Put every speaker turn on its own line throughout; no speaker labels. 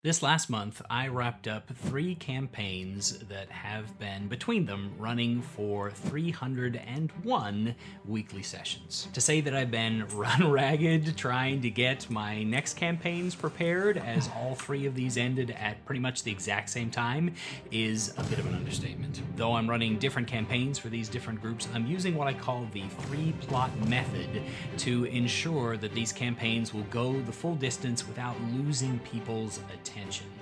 This last month, I wrapped up 3 campaigns that have been, between them, running for 301 weekly sessions. To say that I've been run ragged trying to get my next campaigns prepared, as all 3 of these ended at pretty much the exact same time, is a bit of an understatement. Though I'm running different campaigns for these different groups, I'm using what I call the 3-plot method to ensure that these campaigns will go the full distance without losing people's attention.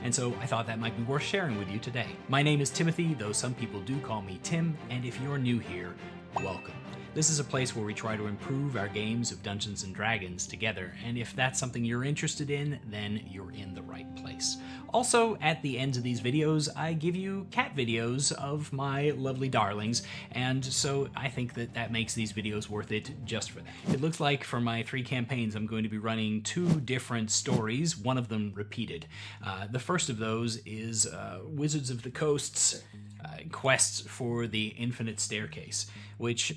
And so I thought that might be worth sharing with you today. My name is Timothy, though some people do call me Tim, and if you're new here, welcome. This is a place where we try to improve our games of Dungeons and Dragons together, and if that's something you're interested in, then you're in the right place. Also, at the ends of these videos, I give you cat videos of my lovely darlings, and so I think that that makes these videos worth it just for that. It looks like for my 3 campaigns, I'm going to be running 2 different stories, one of them repeated. The first of those is Wizards of the Coast's Quest for the Infinite Staircase, which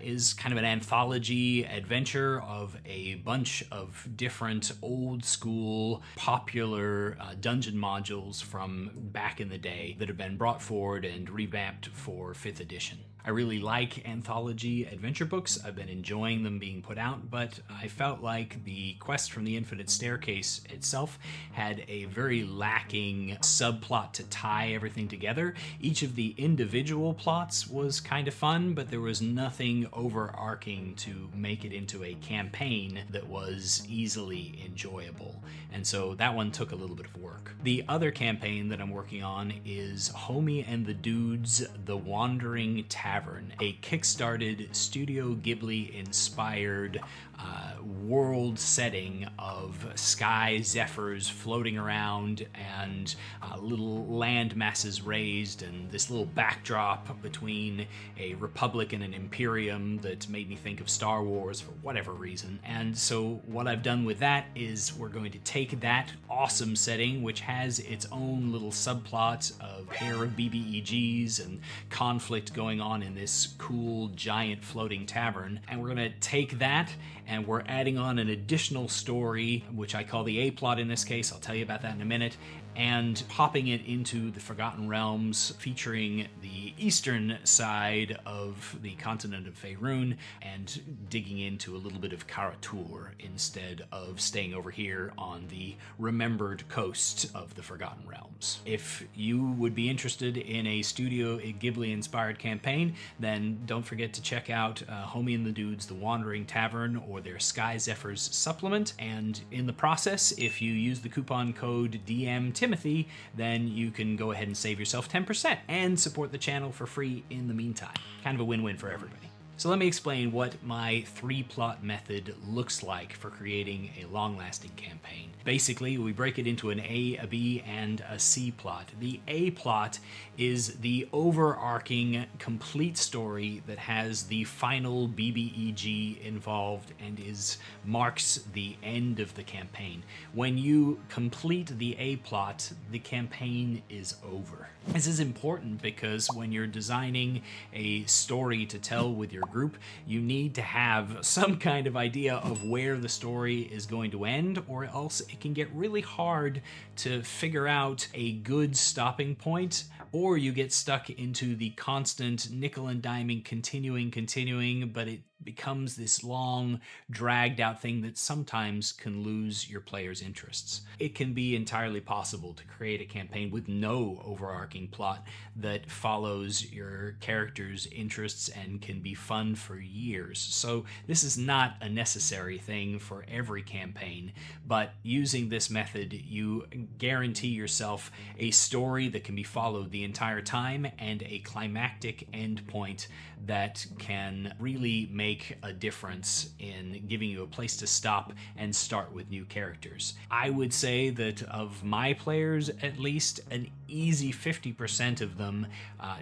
is kind of an anthology adventure of a bunch of different old school popular dungeon modules from back in the day that have been brought forward and revamped for 5th edition. I really like anthology adventure books. I've been enjoying them being put out, but I felt like the Quest from the Infinite Staircase itself had a very lacking subplot to tie everything together. Each of the individual plots was kind of fun, but there was nothing overarching to make it into a campaign that was easily enjoyable. And so that one took a little bit of work. The other campaign that I'm working on is Homie and the Dudes, The Wandering Tavern, a kickstarted Studio Ghibli inspired world setting of sky zephyrs floating around and little land masses raised, and this little backdrop between a republic and an imperium that made me think of Star Wars for whatever reason. And so what I've done with that is we're going to take that awesome setting, which has its own little subplot of pair of BBEGs and conflict going on in this cool giant floating tavern, and we're going to take that and we're adding on an additional story, which I call the A-plot in this case. I'll tell you about that in a minute, and popping it into the Forgotten Realms, featuring the eastern side of the continent of Faerun and digging into a little bit of Karatur instead of staying over here on the remembered coast of the Forgotten Realms. If you would be interested in a Studio Ghibli-inspired campaign, then don't forget to check out Homie and the Dudes, The Wandering Tavern, or their Sky Zephyrs supplement. And in the process, if you use the coupon code DMTimothy, then you can go ahead and save yourself 10% and support the channel for free in the meantime. Kind of a win-win for everybody. So let me explain what my 3-plot method looks like for creating a long-lasting campaign. Basically, we break it into an A, a B, and a C plot. The A plot is the overarching, complete story that has the final BBEG involved and marks the end of the campaign. When you complete the A plot, the campaign is over. This is important because when you're designing a story to tell with your group, you need to have some kind of idea of where the story is going to end, or else it can get really hard to figure out a good stopping point, or you get stuck into the constant nickel and diming, continuing, but it becomes this long, dragged out thing that sometimes can lose your players' interests. It can be entirely possible to create a campaign with no overarching plot that follows your characters' interests and can be fun for years. So this is not a necessary thing for every campaign, but using this method, you guarantee yourself a story that can be followed the entire time and a climactic endpoint that can really make a difference in giving you a place to stop and start with new characters. I would say that of my players, at least an easy 50% of them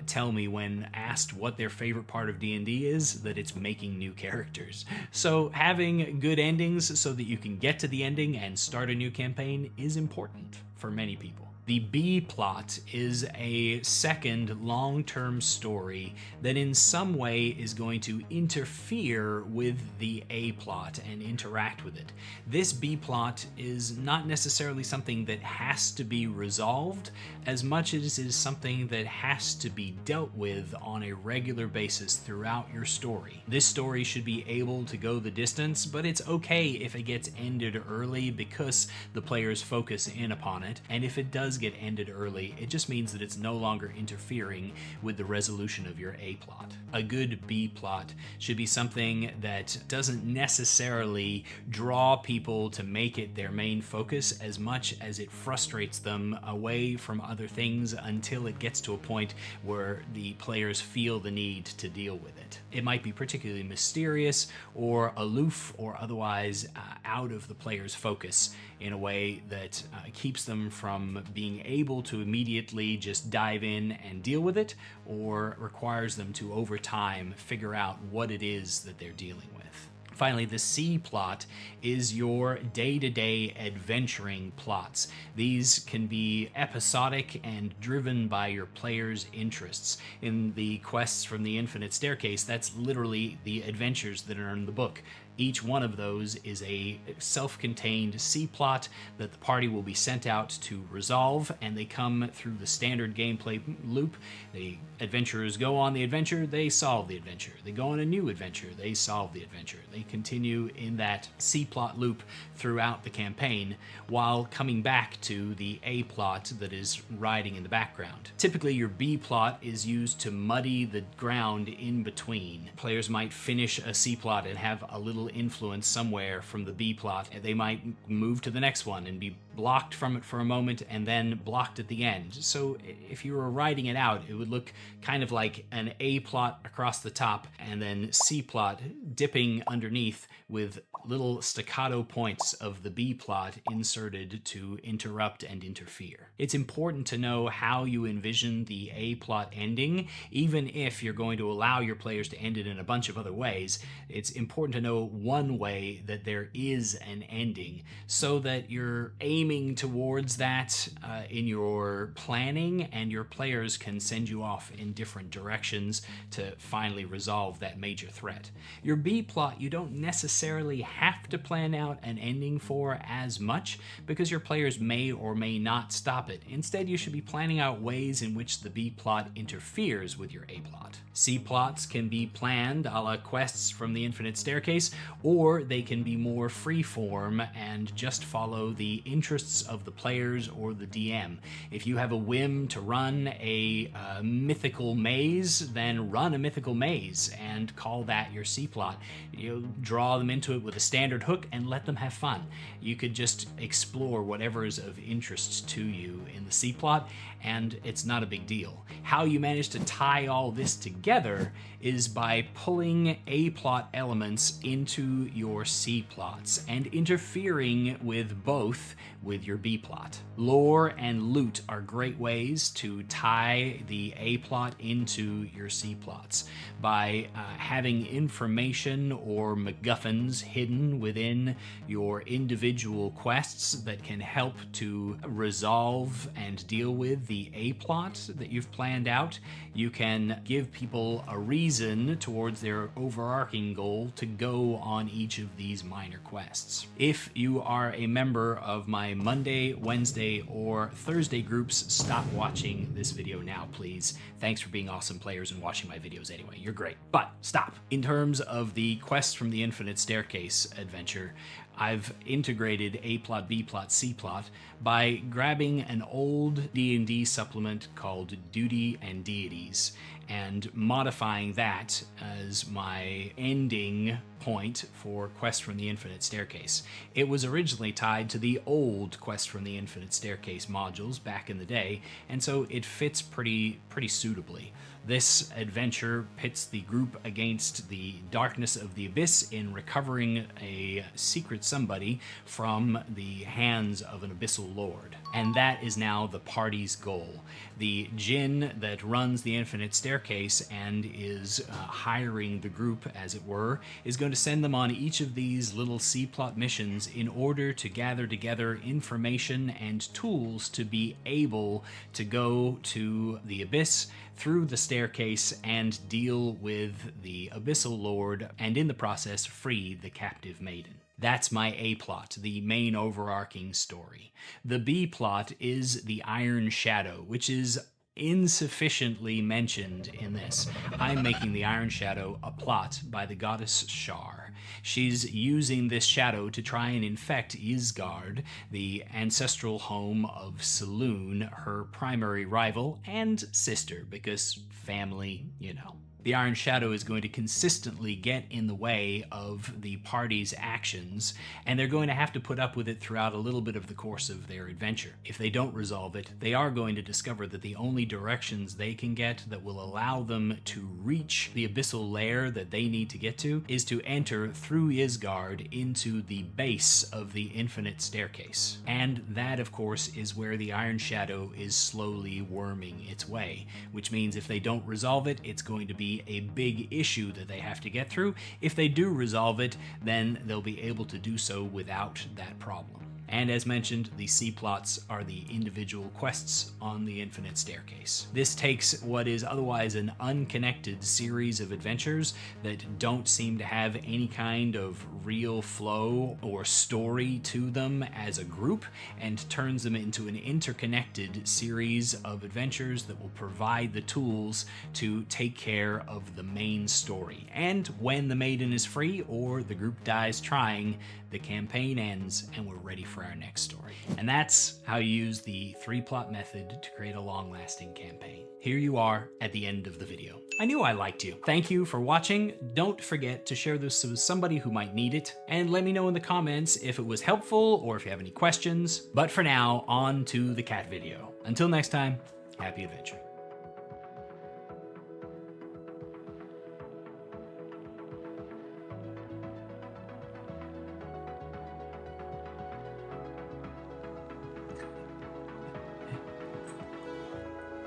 tell me when asked what their favorite part of D&D is, that it's making new characters. So having good endings so that you can get to the ending and start a new campaign is important for many people. The B plot is a second long-term story that in some way is going to interfere with the A plot and interact with it. This B plot is not necessarily something that has to be resolved as much as it is something that has to be dealt with on a regular basis throughout your story. This story should be able to go the distance, but it's okay if it gets ended early because the players focus in upon it, and if it does get ended early, it just means that it's no longer interfering with the resolution of your A plot. A good B plot should be something that doesn't necessarily draw people to make it their main focus as much as it frustrates them away from other things until it gets to a point where the players feel the need to deal with it. It might be particularly mysterious or aloof or otherwise out of the player's focus in a way that keeps them from being able to immediately just dive in and deal with it, or requires them to over time figure out what it is that they're dealing with. Finally, the C plot is your day-to-day adventuring plots. These can be episodic and driven by your players' interests. In the quests from the Infinite Staircase, that's literally the adventures that are in the book. Each one of those is a self-contained C plot that the party will be sent out to resolve, and they come through the standard gameplay loop. The adventurers go on the adventure, they solve the adventure. They go on a new adventure, they solve the adventure. They continue in that C plot loop throughout the campaign while coming back to the A plot that is riding in the background. Typically, your B plot is used to muddy the ground in between. Players might finish a C plot and have a little influence somewhere from the B plot. They might move to the next one and be blocked from it for a moment and then blocked at the end. So if you were writing it out, it would look kind of like an A plot across the top and then C plot dipping underneath with little staccato points of the B plot inserted to interrupt and interfere. It's important to know how you envision the A plot ending, even if you're going to allow your players to end it in a bunch of other ways. It's important to know one way that there is an ending so that you're aiming towards that in your planning, and your players can send you off in different directions to finally resolve that major threat. Your B plot, you don't necessarily have to plan out an ending for as much because your players may or may not stop it. Instead, you should be planning out ways in which the B plot interferes with your A plot. C plots can be planned a la quests from the Infinite Staircase, or they can be more freeform and just follow the interests of the players or the DM. If you have a whim to run a mythical maze, then run a mythical maze and call that your C plot. You draw them into it with a standard hook and let them have fun. You could just explore whatever is of interest to you in the C plot, and it's not a big deal. How you manage to tie all this together is by pulling A plot elements into your C plots and interfering with both with your B plot. Lore and loot are great ways to tie the A plot into your C plots. By having information or MacGuffins hidden within your individual quests that can help to resolve and deal with the A plot that you've planned out, you can give people a reason towards their overarching goal to go on each of these minor quests. If you are a member of my Monday, Wednesday, or Thursday groups, stop watching this video now, please. Thanks for being awesome players and watching my videos anyway. You're great, but stop. In terms of the Quest from the Infinite Staircase adventure, I've integrated A plot, B plot, C plot by grabbing an old D&D supplement called Duty and Deities and modifying that as my ending point for Quest from the Infinite Staircase. It was originally tied to the old Quest from the Infinite Staircase modules back in the day, and so it fits pretty suitably. This adventure pits the group against the darkness of the abyss in recovering a secret somebody from the hands of an abyssal lord. And that is now the party's goal. The djinn that runs the Infinite Staircase staircase and is hiring the group, as it were, is going to send them on each of these little C-plot missions in order to gather together information and tools to be able to go to the Abyss through the staircase and deal with the Abyssal Lord, and in the process free the captive maiden. That's my A plot, the main overarching story. The B plot is the Iron Shadow, which is insufficiently mentioned in this. I'm making the Iron Shadow a plot by the goddess Shar. She's using this shadow to try and infect Isgard, the ancestral home of Saloon, her primary rival and sister, because family, you know. The Iron Shadow is going to consistently get in the way of the party's actions, and they're going to have to put up with it throughout a little bit of the course of their adventure. If they don't resolve it, they are going to discover that the only directions they can get that will allow them to reach the abyssal lair that they need to get to is to enter through Isgard into the base of the Infinite Staircase. And that, of course, is where the Iron Shadow is slowly worming its way, which means if they don't resolve it, it's going to be a big issue that they have to get through. If they do resolve it, then they'll be able to do so without that problem. And as mentioned, the C-plots are the individual quests on the Infinite Staircase. This takes what is otherwise an unconnected series of adventures that don't seem to have any kind of real flow or story to them as a group and turns them into an interconnected series of adventures that will provide the tools to take care of the main story. And when the maiden is free or the group dies trying, the campaign ends and we're ready for our next story. And that's how you use the 3-plot method to create a long-lasting campaign. Here you are at the end of the video. I knew I liked you. Thank you for watching. Don't forget to share this with somebody who might need it, and let me know in the comments if it was helpful or if you have any questions. But for now, on to the cat video. Until next time, happy adventure.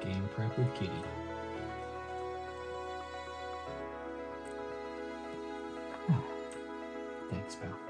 Game prep with Kitty. Thanks, pal.